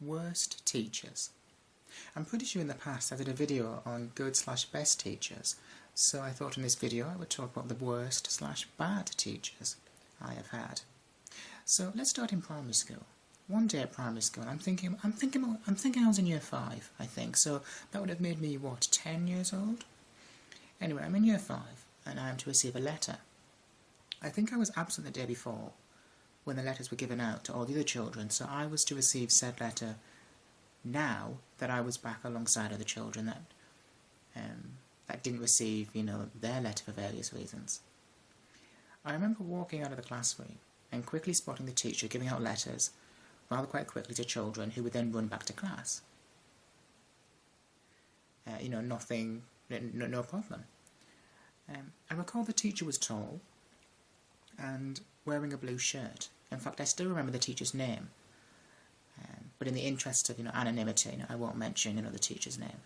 Worst teachers. I'm pretty sure in the past I did a video on good/best teachers, so I thought in this video I would talk about the worst/bad teachers I have had. So let's start in primary school. One day at primary school, I'm thinking I was in year 5, I think, so that would have made me, what, 10 years old? Anyway, I'm in year 5, and I am to receive a letter. I think I was absent the day before, when the letters were given out to all the other children, so I was to receive said letter now that I was back alongside other children that didn't receive, their letter for various reasons. I remember walking out of the classroom and quickly spotting the teacher giving out letters rather quite quickly to children who would then run back to class. Nothing, no problem. I recall the teacher was tall and wearing a blue shirt. In fact, I still remember the teacher's name. But in the interest of anonymity, I won't mention the teacher's name.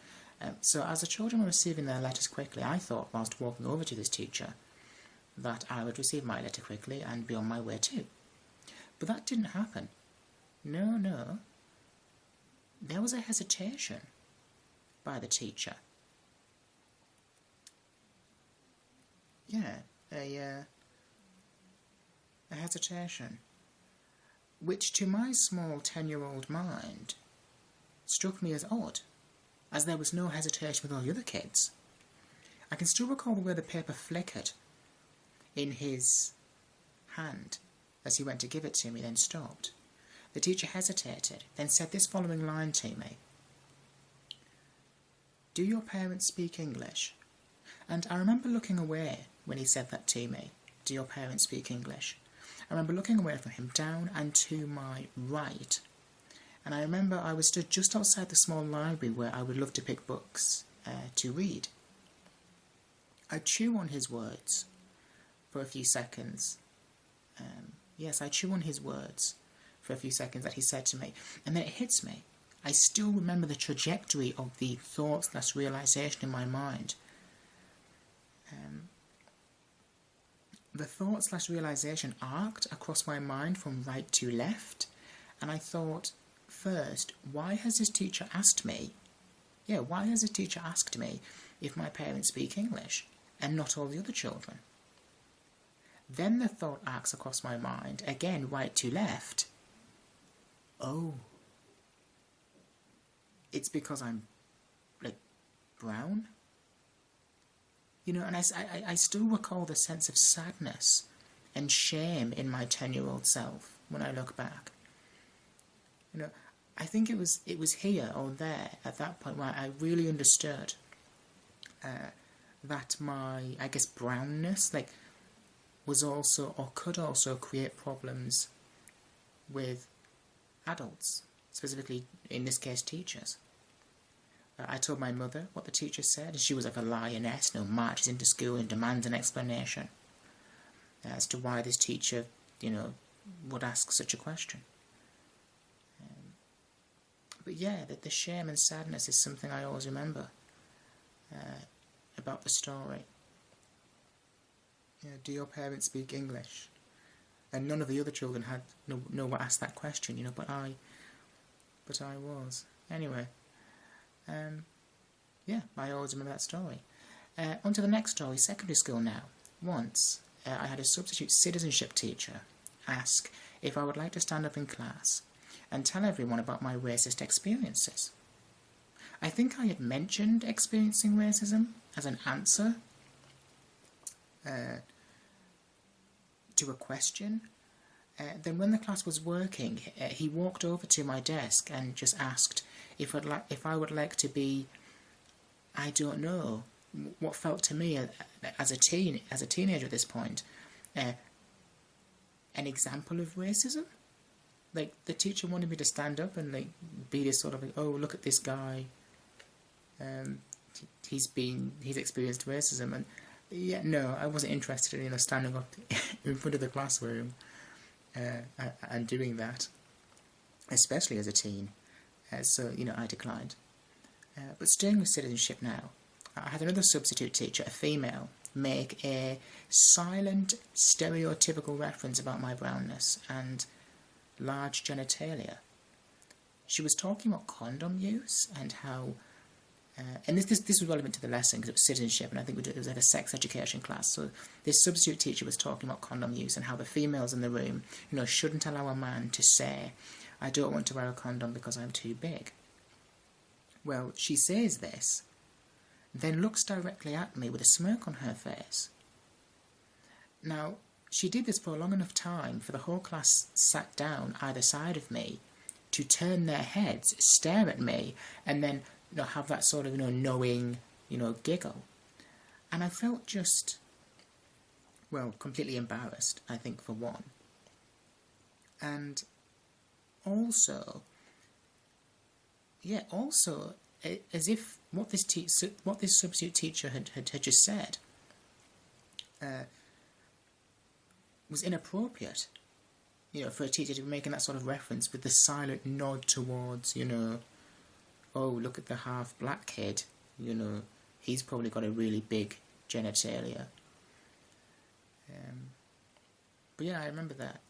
So as the children were receiving their letters quickly, I thought, whilst walking over to this teacher, that I would receive my letter quickly and be on my way too. But that didn't happen. No. There was a hesitation by the teacher. Yeah, a hesitation, which to my small 10-year-old mind struck me as odd, as there was no hesitation with all the other kids. I can still recall the way the paper flickered in his hand as he went to give it to me, then stopped. The teacher hesitated, then said this following line to me: "Do your parents speak English?" And I remember looking away when he said that to me. Do your parents speak English? I remember looking away from him, down and to my right, and I remember I was stood just outside the small library where I would love to pick books to read. I'd chew on his words for a few seconds. Yes, I chew on his words for a few seconds that he said to me, and then it hits me. I still remember the trajectory of the thoughts/realisation in my mind. The thought/realisation arced across my mind from right to left, and I thought, first, why has this teacher asked me? Why has this teacher asked me if my parents speak English, and not all the other children? Then the thought arcs across my mind, again right to left. Oh, it's because I'm, brown? And I still recall the sense of sadness and shame in my 10-year-old self when I look back. I think it was here or there at that point where I really understood that my, brownness, was also, or could also create problems with adults, specifically, in this case, teachers. I told my mother what the teacher said, and she was like a lioness, marches into school and demands an explanation as to why this teacher, would ask such a question. But yeah, the shame and sadness is something I always remember about the story. Do your parents speak English? And none of the other children had asked that question, but I was. Anyway. I always remember that story. On to the next story, secondary school now. Once, I had a substitute citizenship teacher ask if I would like to stand up in class and tell everyone about my racist experiences. I think I had mentioned experiencing racism as an answer to a question. Then when the class was working, he walked over to my desk and just asked if I would like to be, I don't know, what felt to me as a teenager at this point, an example of racism. The teacher wanted me to stand up and be this sort of oh, look at this guy, he's experienced racism, and no, I wasn't interested in standing up in front of the classroom and doing that, especially as a teen. So, I declined. But staying with citizenship now, I had another substitute teacher, a female, make a silent, stereotypical reference about my brownness and large genitalia. she was talking about condom use and how, and this was relevant to the lesson because it was citizenship, and I think it was like a sex education class. So this substitute teacher was talking about condom use and how the females in the room, shouldn't allow a man to say, "I don't want to wear a condom because I'm too big." Well, she says this, then looks directly at me with a smirk on her face. Now, she did this for a long enough time for the whole class sat down either side of me to turn their heads, stare at me, and then have that sort of knowing giggle. And I felt just, well, completely embarrassed, I think, for one. And also, as if what this substitute teacher had just said was inappropriate, for a teacher to be making that sort of reference with the silent nod towards, oh, look at the half-black kid, he's probably got a really big genitalia. But yeah, I remember that.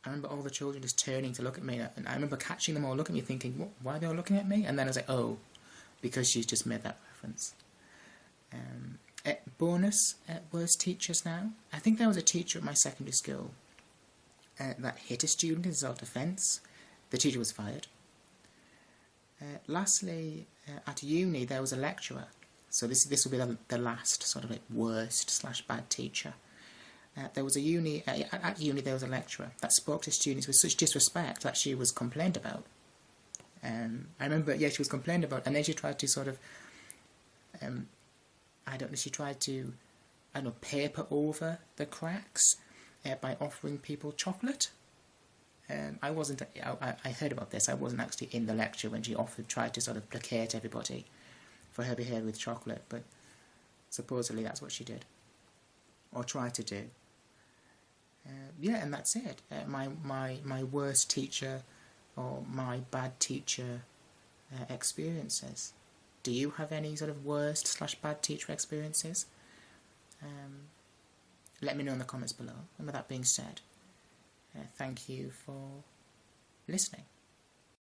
I remember all the children just turning to look at me, and I remember catching them all looking at me thinking, why are they all looking at me? And then I was like, oh, because she's just made that reference. Bonus worst teachers now. I think there was a teacher at my secondary school that hit a student in self-defence. The teacher was fired. Lastly, at uni there was a lecturer. So this will be the last sort of like worst/bad teacher. There was at uni there was a lecturer that spoke to students with such disrespect that she was complained about. I remember, she was complained about, and then she tried to sort of, she tried to, paper over the cracks by offering people chocolate. I heard about this. I wasn't actually in the lecture when she tried to sort of placate everybody for her behaviour with chocolate, but supposedly that's what she did, or tried to do. And that's it. My worst teacher or my bad teacher experiences. Do you have any sort of worst/bad teacher experiences? Let me know in the comments below. And with that being said, thank you for listening.